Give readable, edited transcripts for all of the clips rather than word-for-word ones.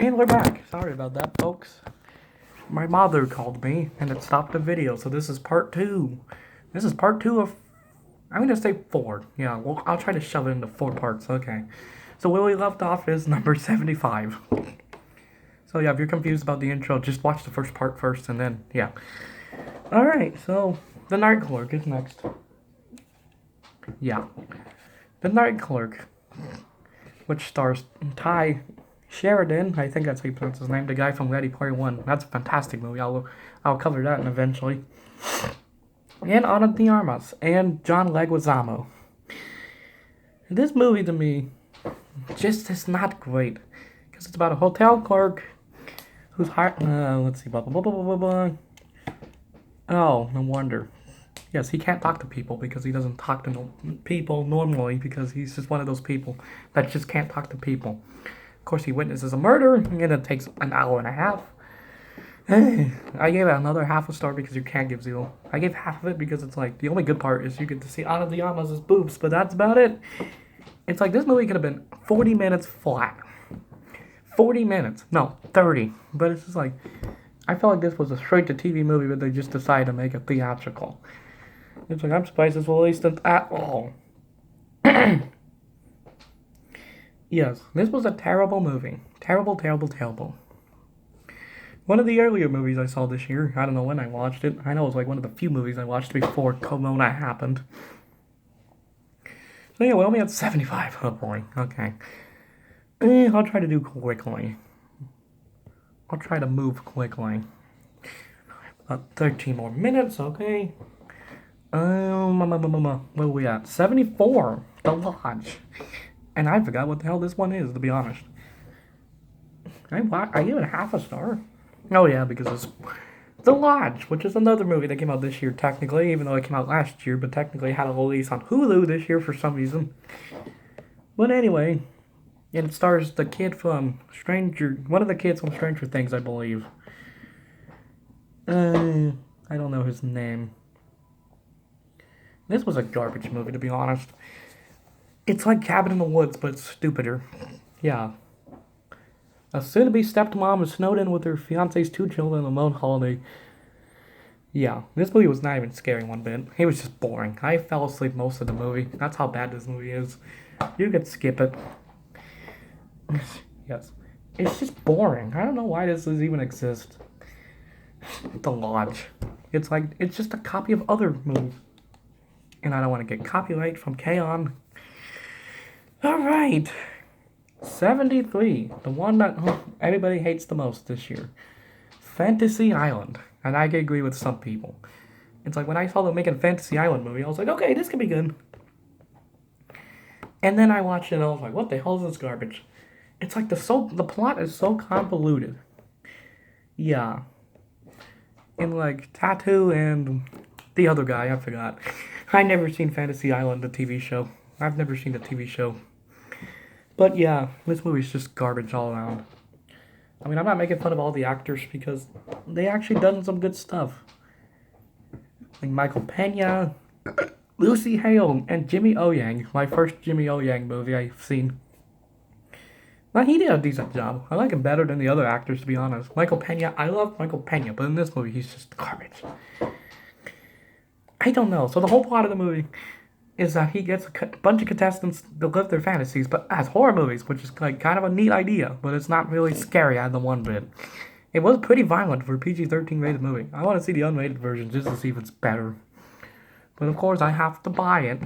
And we're back. Sorry about that, folks. My mother called me and it stopped the video, so this is part two. This is part two of, I'm gonna say four. Yeah, well, I'll try to shove it into four parts, okay. So where we left off is number 75. So yeah, if you're confused about the intro, just watch the first part first and then, yeah. Alright, so The Night Clerk is next. Yeah. The Night Clerk, which stars Ty Sheridan, I think that's how you pronounce his name, the guy from Ready Player One. That's a fantastic movie. I'll cover that eventually. And Ana de Armas and John Leguizamo. This movie to me just is not great because it's about a hotel clerk who's hired. Let's see, blah blah blah blah blah blah. Oh, no wonder. Yes, he can't talk to people because he doesn't talk to people normally because he's just one of those people that just can't talk to people. Of course, he witnesses a murder, and it takes an hour and a half. I gave it another half a star because you can't give zero. I gave half of it because it's like, the only good part is you get to see Ana de Armas' boobs, but that's about it. It's like, this movie could have been 40 minutes flat. 40 minutes. No, 30. But it's just like, I felt like this was a straight-to-TV movie, but they just decided to make it theatrical. It's like, I'm surprised this was released at all. Yes, this was a terrible movie. Terrible, terrible, terrible. One of the earlier movies I saw this year, I don't know when I watched it. I know it was like one of the few movies I watched before Corona happened. So yeah, we only had 75. Oh boy, okay. I'll try to do quickly. I'll try to move quickly. 13 more minutes, okay. Where are we at? 74, The Lodge. And I forgot what the hell this one is, to be honest. I give it half a star. Oh yeah, because it's The Lodge, which is another movie that came out this year, technically, even though it came out last year, but technically had a release on Hulu this year for some reason. But anyway, it stars the kid from one of the kids from Stranger Things, I believe. I don't know his name. This was a garbage movie, to be honest. It's like Cabin in the Woods, but stupider. Yeah. A soon-to-be stepmom is snowed in with her fiance's two children on a lone holiday. Yeah, this movie was not even scary one bit. It was just boring. I fell asleep most of the movie. That's how bad this movie is. You could skip it. Yes. It's just boring. I don't know why this does even exist. The Lodge. It's just a copy of other movies. And I don't want to get copyright from K-On! Alright. 73. The one that everybody hates the most this year. Fantasy Island. And I can agree with some people. It's like when I saw them making a Fantasy Island movie, I was like, okay, this could be good. And then I watched it and I was like, what the hell is this garbage? It's like the plot is so convoluted. Yeah. And like Tattoo and the other guy, I forgot. I never seen Fantasy Island, the TV show. I've never seen the TV show. But yeah, this movie's just garbage all around. I mean, I'm not making fun of all the actors because they actually done some good stuff. Like Michael Pena, Lucy Hale, and Jimmy O Yang. My first Jimmy O Yang movie I've seen. Well, he did a decent job. I like him better than the other actors, to be honest. Michael Pena, I love Michael Pena, but in this movie, he's just garbage. I don't know. So the whole plot of the movie is that he gets a bunch of contestants to live their fantasies, but as horror movies, which is like kind of a neat idea, but it's not really scary out of the one bit. It was pretty violent for a PG-13 rated movie. I want to see the unrated version just to see if it's better. But of course, I have to buy it,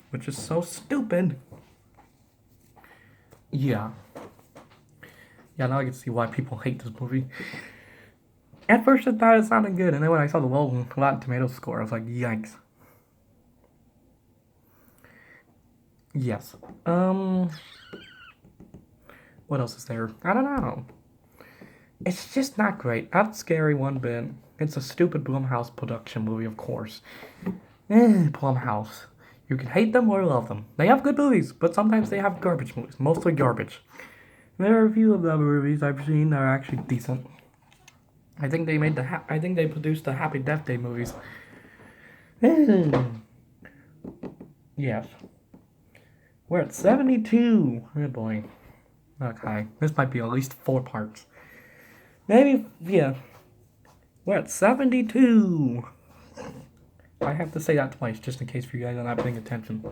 which is so stupid. Yeah. Yeah, now I can see why people hate this movie. At first, I thought it sounded good, and then when I saw the low Rotten Tomatoes score, I was like, yikes. Yes. What else is there? I don't know. It's just not great. Not scary one bit. It's a stupid Blumhouse production movie, of course. Blumhouse. You can hate them or love them. They have good movies, but sometimes they have garbage movies. Mostly garbage. There are a few of the movies I've seen that are actually decent. I think they produced the Happy Death Day movies. Yes. We're at 72. Oh boy. Okay, this might be at least 4 parts. Maybe, yeah. We're at 72. I have to say that twice, just in case for you guys are not paying attention.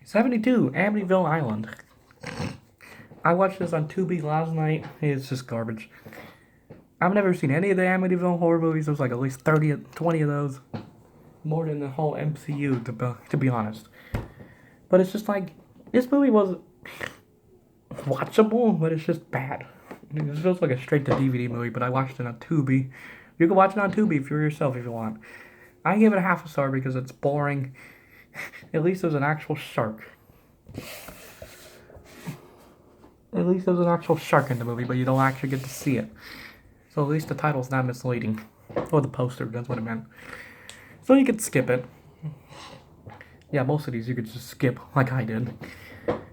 72, Amityville Island. I watched this on Tubi last night. It's just garbage. I've never seen any of the Amityville horror movies. There's like at least 30, 20 of those. More than the whole MCU, to be honest. But it's just like, this movie was watchable, but it's just bad. It feels like a straight-to-DVD movie, but I watched it on Tubi. You can watch it on Tubi for yourself if you want. I give it a half a star because it's boring. At least there's an actual shark. At least there's an actual shark in the movie, but you don't actually get to see it. So at least the title's not misleading. Or the poster, that's what it meant. So you could skip it. Yeah, most of these you could just skip, like I did.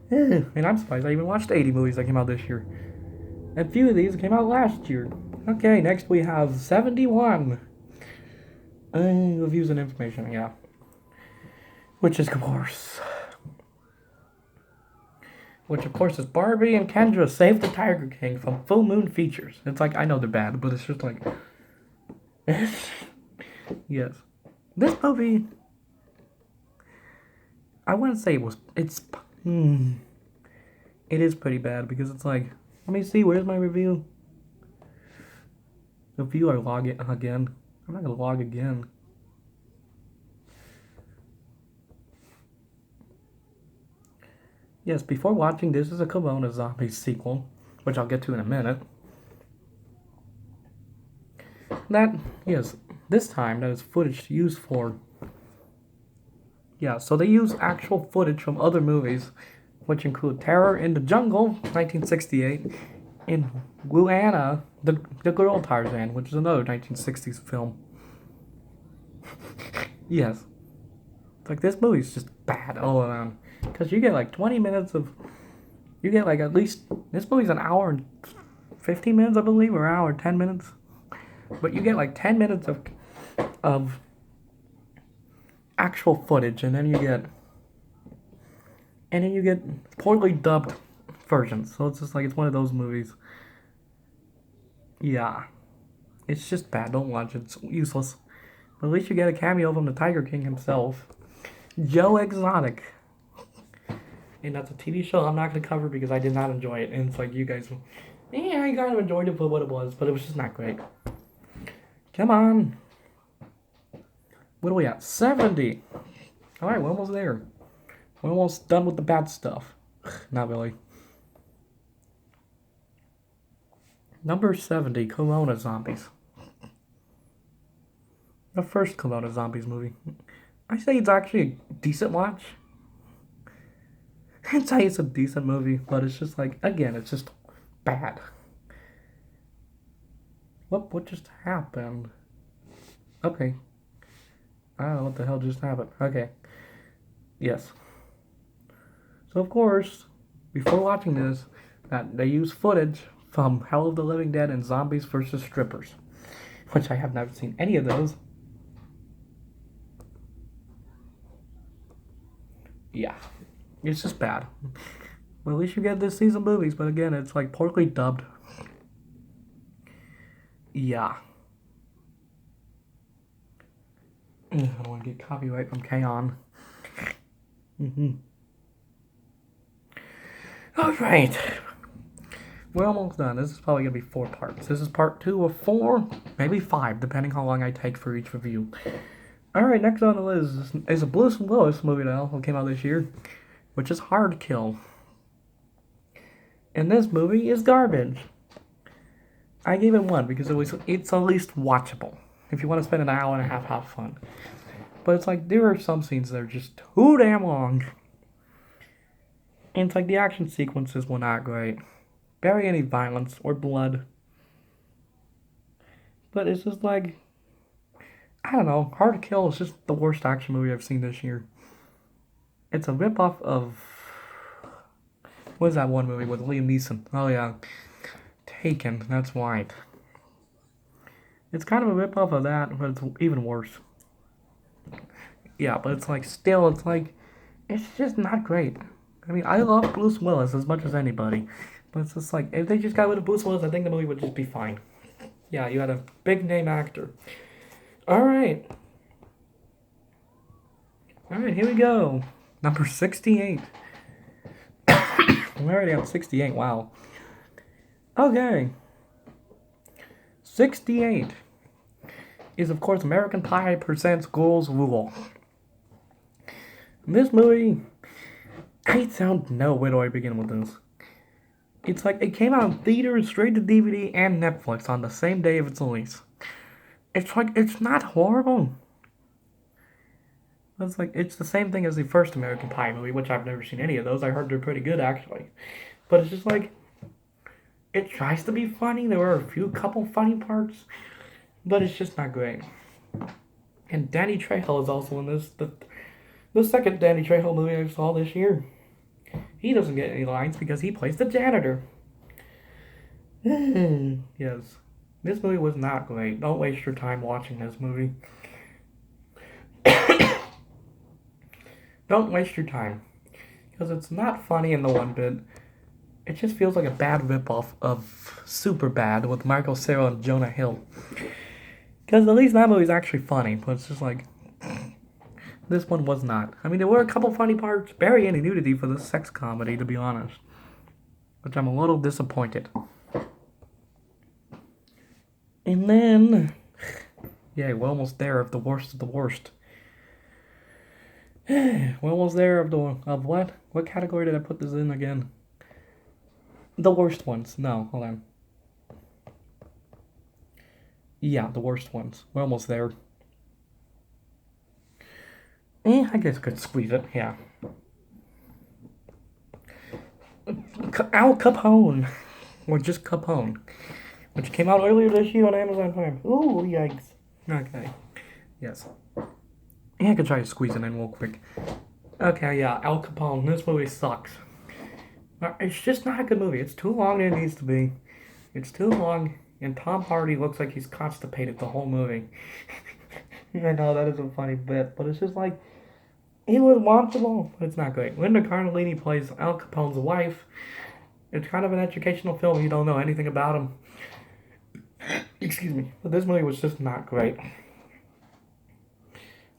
And I'm surprised I even watched 80 movies that came out this year. And a few of these came out last year. Okay, next we have 71. Reviews and information, yeah. Which is course. Which of course is Barbie and Kendra Save the Tiger King from Full Moon Features. It's like, I know they're bad, but it's just like... Yes. This movie... I wouldn't say it's... It is pretty bad because it's like... Let me see, where's my review? Review or log it again. I'm not gonna log again. Yes, before watching this is a Corona Zombies sequel, which I'll get to in a minute. This time that is footage used for... Yeah, so they use actual footage from other movies, which include Terror in the Jungle, 1968, and Luana, the Girl Tarzan, which is another 1960s film. Yes. It's like, this movie's just bad all around. Because you get like 20 minutes of... You get like at least... This movie's an hour and 15 minutes, I believe, or an hour and 10 minutes. But you get like 10 minutes of actual footage, and then you get poorly dubbed versions. So it's just like, it's one of those movies. Yeah. It's just bad. Don't watch it. It's useless. But at least you get a cameo from the Tiger King himself. Joe Exotic. And that's a TV show I'm not going to cover because I did not enjoy it. And it's like, you guys... Yeah, I kind of enjoyed it for what it was, but it was just not great. Come on. What are we at? 70. Alright, we're almost there. We're almost done with the bad stuff. Not really. Number 70, Corona Zombies. The first Corona Zombies movie. I say it's actually a decent watch. I'd say it's a decent movie, but it's just like, again, it's just bad. What just happened? Okay. I don't know what the hell just happened. Okay. Yes. So of course, before watching this, that they use footage from Hell of the Living Dead and Zombies vs. Strippers, which I have never seen any of those. Yeah. It's just bad. Well, at least you get this season movies, but again, it's like poorly dubbed. Yeah. I don't want to get copyright from K-On! Alright. We're almost done. This is probably going to be 4 parts. This is part 2 of 4, maybe 5, depending how long I take for each review. Alright, next on the list is a Bruce Willis movie that came out this year, which is Hard Kill. And this movie is garbage. I gave it 1 because it's at least watchable. If you want to spend an hour and a half, have fun. But it's like, there are some scenes that are just too damn long. And it's like, the action sequences were not great. Barely any violence or blood. But it's just like, I don't know, Hard to Kill is just the worst action movie I've seen this year. It's a ripoff of... What is that one movie with Liam Neeson? Oh yeah, Taken, that's right. It's kind of a ripoff of that, but it's even worse. Yeah, but it's like, still, it's like, it's just not great. I mean, I love Bruce Willis as much as anybody. But it's just like, if they just got rid of Bruce Willis, I think the movie would just be fine. Yeah, you had a big name actor. Alright. Alright, here we go. Number 68. I'm already at 68, wow. Okay. 68 is, of course, American Pie presents Girls Rule. This movie, I don't know where do I begin with this. It's like, it came out in theaters, straight to DVD, and Netflix on the same day of its release. It's like, it's not horrible. It's like, it's the same thing as the first American Pie movie, which I've never seen any of those. I heard they're pretty good, actually. But it's just like, it tries to be funny. There were a couple funny parts, but it's just not great. And Danny Trejo is also in this. The second Danny Trejo movie I saw this year. He doesn't get any lines because he plays the janitor. Yes. This movie was not great. Don't waste your time watching this movie. Don't waste your time. Because it's not funny in the one bit. It just feels like a bad ripoff of Superbad with Michael Cera and Jonah Hill. Because at least that movie's actually funny, but it's just like, this one was not. I mean, there were a couple funny parts, barely any nudity for this sex comedy, to be honest. Which I'm a little disappointed. And then, yeah, we're almost there of the worst of the worst. We're almost there of what? What category did I put this in again? The worst ones. No, hold on. Yeah, the worst ones. We're almost there. I guess I could squeeze it, yeah. Al Capone. Or just Capone. Which came out earlier this year on Amazon Prime. Ooh, yikes. Okay. Yes. I could try to squeeze it in real quick. Okay, yeah, Al Capone. This movie sucks. It's just not a good movie. It's too long than it needs to be. It's too long, and Tom Hardy looks like he's constipated the whole movie. I know, that is a funny bit, but it's just like, he was watchable, but it's not great. Linda Cardellini plays Al Capone's wife. It's kind of an educational film. You don't know anything about him. Excuse me. But this movie was just not great.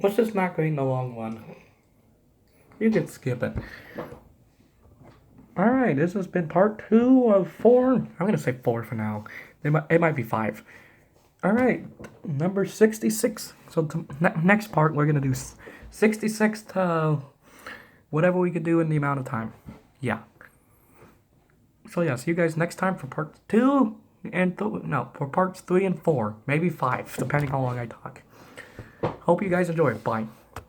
Was just not great in the long run. You could skip it. Alright, this has been part 2 of 4. I'm going to say 4 for now. It might be 5. Alright, number 66. So next part, we're going to do 66 to whatever we could do in the amount of time. Yeah. So yeah, see you guys next time for part 2 and for parts 3 and 4. Maybe 5, depending how long I talk. Hope you guys enjoy it. Bye.